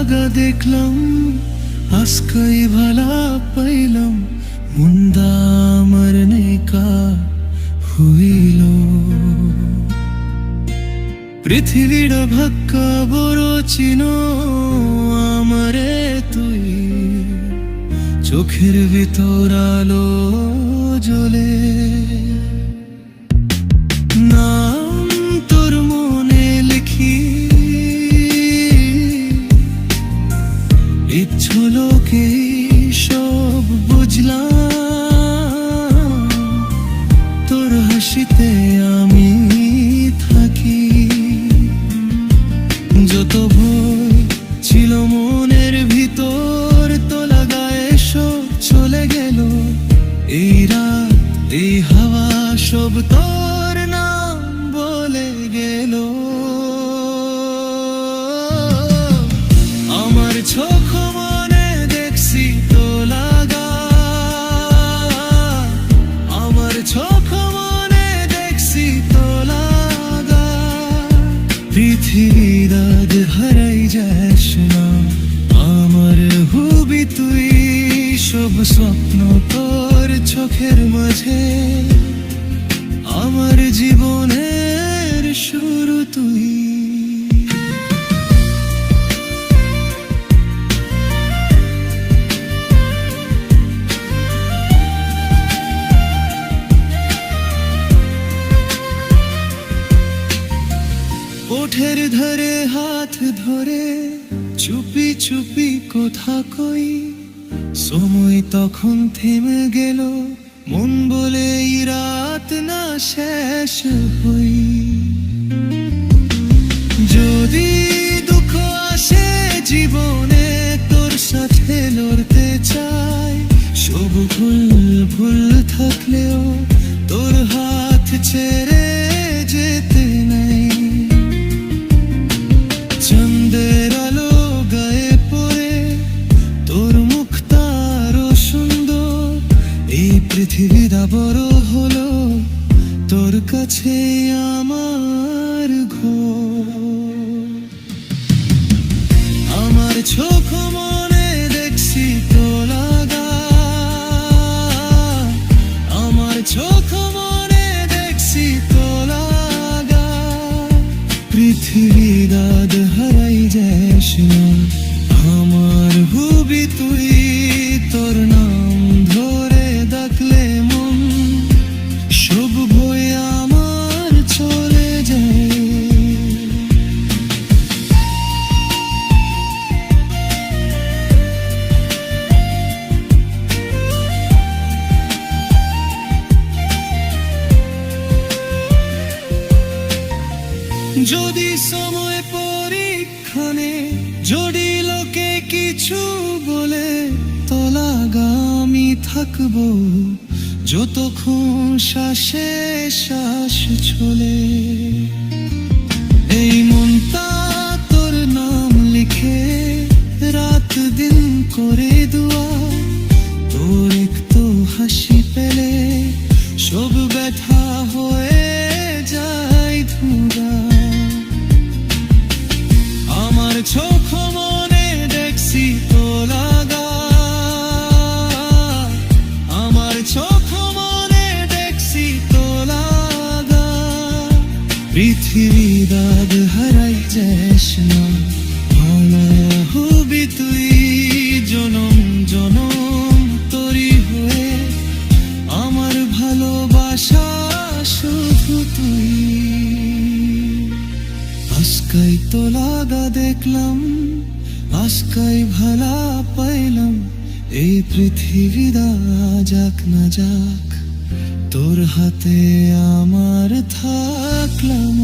লাগা দেখলাম, আজকাই ভালা পাইলাম, মুন্দা মরনে কা হইল। পৃথিবীর ভাক্কা বড় চিনো আমারে তুই, চোখের ভিতর আলো জ্বলে। নাম তোর মনে লিখি ইচ্ছলোকে সব বুঝলাম, তোর হাসিতে আমি থাকি। যত ভয় ছিল মনের ভিতর তোলা গায়ে সব চলে গেল। এই রাত এই হাওয়া সব তোর নাম বলে গেল। আমার চোখ মনে দেখছি তোলা গাছ, আমার চোখ মনে দেখছি তোলা গাছ। পৃথিবীর আজ হারাই যাস না, আমার হবি তুই। সব স্বপ্ন তোর চোখের মাঝে, আমার জীবনের শুরু তুই। ওঠের ধরে হাত ধরে চুপি চুপি কথা কই, সময় তখন থেমে গেল, মন বলে এই রাত না শেষ হই। যদি দুঃখ আসে জীবনে তোর সাথে লড়তে চাই, সব ভুল থাকলেও তোর হাত ছেড়ে যেতে নাই। চন্দ্রের আলো গায়ে পড়ে তোর মুখটা আরো সুন্দর, এই পৃথিবীটা বড় হলো তোর কাছে আমার ঘর। আমার চোখ মনে দেখছি তোলা গাছ, আমার চোখ মনে দেখছি তোলা গাছ। পৃথিবীর আজ হারাই যাস না, আমার হবি তুই। তোর নাম ধরে ডাকলে মন সব ভয় আমার চলে যায়। যদি সময় পরীক্ষণে, যদি লোকে কিছু বলে, তোলা গামি থাকবো যতক্ষণ শ্বাসে শ্বাস চলে। এই মনটা তোর নাম লিখে রাত দিন করে দোয়া, তোর একটু হাসি পেলে সব ব্যথা হয়ে যায় ধুরা। আমার চোখ মনে দেখছি তোলা গাছ, আমার চোখ মনে দেখছি তোলা গাছ। পৃথিবীর আজ হারাই যাস না, আমার হবি তুই। জনম জনম তোরি হয়ে আমার ভালোবাসা শুধু তুই। আজকাই তোলা গা দেখলাম, আজকাই ভালা পাইলাম, এই পৃথিবীটা যাক না যাক, তোর হাতে আমার থাকলাম।